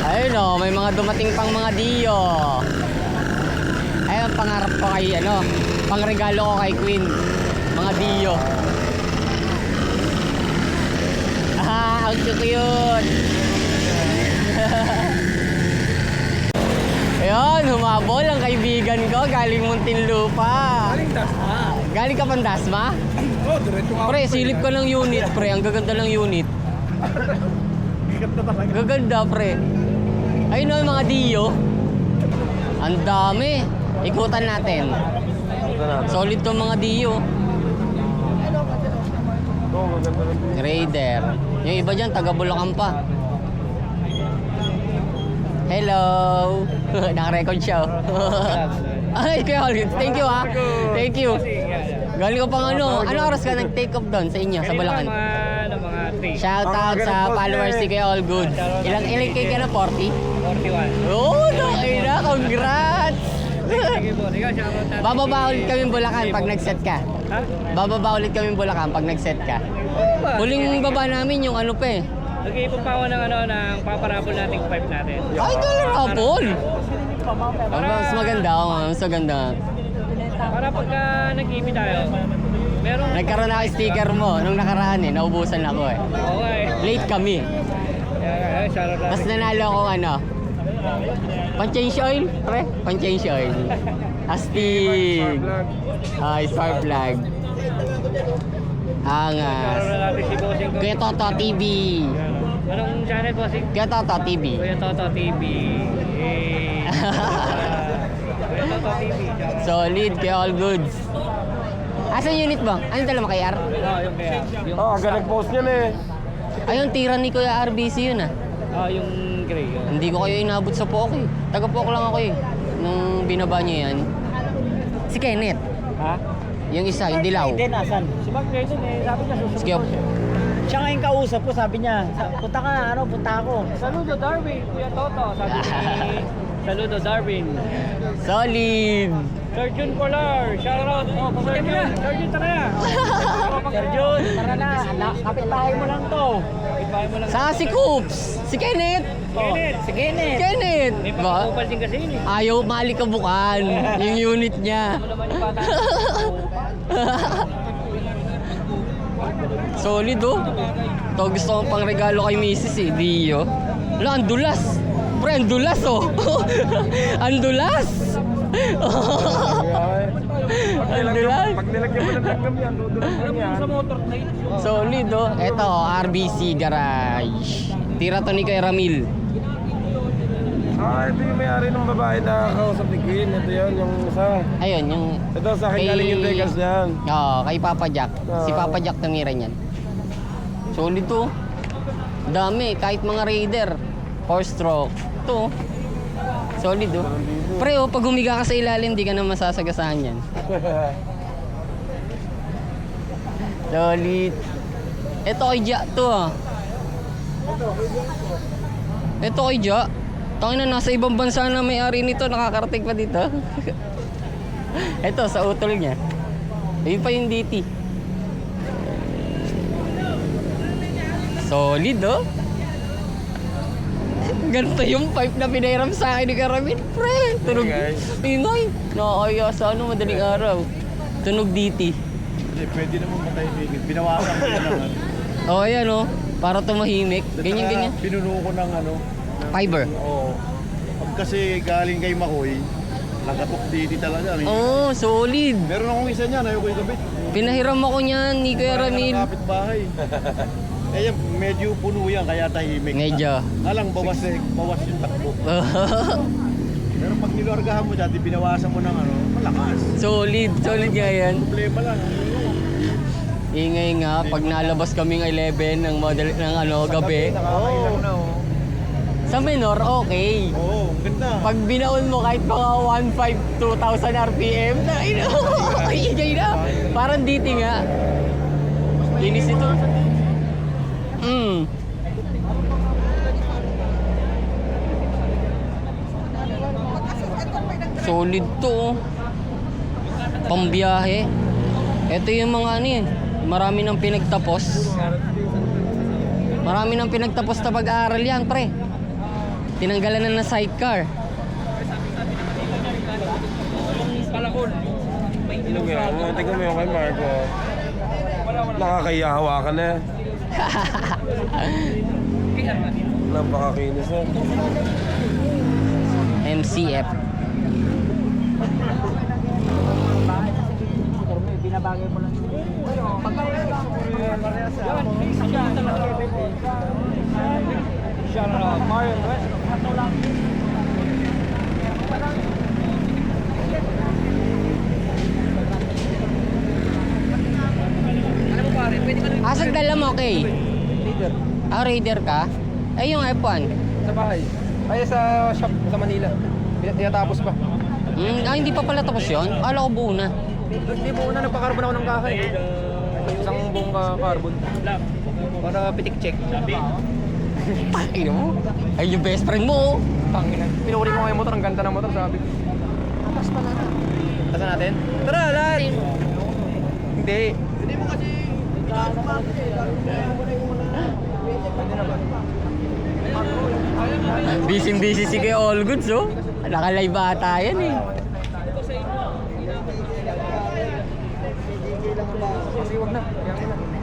Ayun o, may mga dumating pang mga Dio. Ayun, pangarap ko kay, pangregalo ko kay Queen. Mga Dio. Ang cute. Ayun, humabol ang kaibigan ko. Galing Muntinlupa. Galing Dasma. Galing ka pang Dasma? Oo, diretso nga. Pre, silip ko ng unit, pre. Ang gaganda ng unit. Gaganda talaga. Gaganda, pre. Ayun o, mga Dio. Ang dami. Ikutan natin. Solid to mga Dio. Raider. Yung iba dyan, taga Bulacan pa. Hello. Naka-record siya. Ay, kaya ulit. Thank you, ha. Thank you. Galing ko pang ano oras ka nag-take off doon sa inyo, sa Bulacan? Mga 3. Shout out sa followers ni Kuya All Good. Ilang cake ka na? 40? 41. Oh, na, congrats! Sige po. Ikaw, shoutout natin. Bababa ulit kami Bulacan pag nag-set ka. Ha? Bababa ulit kami Bulacan pag nag-set ka. Huling baba namin yung ano pa eh. Nag-iipon pa ako ng paparabol nating 5 natin. Ay, dolarapol! Mas maganda, mas maganda. Para pagka nag-ibig tayo, meron... Nagkaroon ako sticker mo nung nakaraan eh, naubusan ako eh. Okay. Late kami. Shoutout natin. Tapos nanalo akong pan-change oil, pre? Pan-change oil. Astig. Ay, Star Flag. Angas. Shoutout natin si Bossing ko. Kuya Toto TV. Anong channel, Bossing? Kuya Toto TV. Kuya Toto TV. Hey. Kuya Toto TV. Solid, Kuya All Goods. Asan yung unit mo? Anong dala mo kay R? Yung kaya. Aga nag-post niyan eh. Ayun, tira ni Kuya RBC yun ah. Yung gray. Hindi ko kayo inabot sa Poke eh. Taga Poke lang ako eh. Nung binaba niyo yan. Si Kenneth. Ha? Yung isa, yung dilaw. Then, asan? Si Mark Jason sabi niya susunod. Sige. Siya nga yung kausap ko, sabi niya, punta ka, punta ako. Saludo Darwin, Kuya Toto. Sabi ni Saludo Darwin. Solid. Sir Jun Polar, shoutout. Sir Jun, Sir Jun tara na. Sir Jun, tara na, kapit-bahay mo lang to. Kapit-bahay mo lang. Saka si Coops. Si Kenneth. Kenneth. Si Kenneth. Kenneth. May Ba? pagkakupal din kasi yun eh. Ayaw malikabukan. Yung unit niya. Ano naman yung bata? Solid oh. Ito gusto kong pang regalo kay Mrs. eh. Dio. Wala, ang dulas. Pre, ang dulas oh. Ang dulas. Ang dulas. Pag nilagyan mo ng langgam yan, dudulas lang yan. Sa motor trade. Solid oh. Ito oh, RBC Garage. Tira to ni kay Ramil. Ito yung may-ari ng babae na kausap ni Queen. Ito yun, yung isa. Ayun, yung... Ito sa akin galing yung Vegas niyan. Oo, kay Papa Jack. Si Papa Jack tumira niyan. Solid to. Dami, kahit mga Raider. 4-stroke. Ito. Solid oh. Pre oh, pag humiga ka sa ilalim, di ka na masasagasaan yan. Solid. Ito kay Jack to ah. Ito kay Jack. Tangina, nasa ibang bansa na may-ari nito, nakakarating pa dito. Ito, sa utol niya. Ayun pa yung DT. Solid, oh. Ganito yung pipe na pinairam sa akin ni Karamit, pre. Tunog. Ingay. Nakakaya sa madaling araw. Tunog DT. Hindi, pwede naman matahimik. Binawasan ko na naman. Oh, ayan, oh. Para tumahimik. Ganyan. Pinuno ko ng Fiber. Oo. Pag kasi galing kay Makoy, nakatok diti talaga. Oh, solid. Meron akong isa niyan, ayoko yung kabit. Pinahiram ako niyan ni Kuya Ramil. Kapit bahay. Eh, medyo puno yan, kaya tahimik. Medyo. Alang, bawas yung takbo. Pero pag nilargahan mo dati, binawasan mo ng malakas. Solid nga yan. Problema lang. Ingay nga, pag nalabas kaming 11 ng model ng gabi. Nakakailang na, oh. Sa minor, okay. Oo, ganda. Pag binaon mo kahit mga 1.5, 2,000 RPM, ingay na. Parang DT nga. Linis ito. Solid to. Pambiyahe. Ito yung mga marami nang pinagtapos. Marami nang pinagtapos na pag-aaral yan, pre. Tinanggalan na ng sidecar. Palakol. Ano nga, tingnan mo yung kay Marco. Nakakahiya hawakan na. Napakakinis na. MCF. Binabagay mo lang. Siya na Mario. Asan dala mo, Kay? Leader. Ah, Raider ka? Eh, yung F1. Sa bahay. Ay, sa shop sa Manila. Tinatapos pa. Hindi pa pala tapos yun? Akala ko buo na. Hindi mo una, nagpa-carbon ako ng kahay. Isang buong carbon. Para pitik check. Tayo mo. Ay, yung best friend mo. Tangina. Pinuri ko nga yung motor, ang ganda ng motor, sabi ko. Tasan natin? Tara, lahat! Hindi. Hindi mo kasi... Busy si Kay All Goods, oh. Naka-live ata yan, eh. Kasi wag na. Kaya mo na.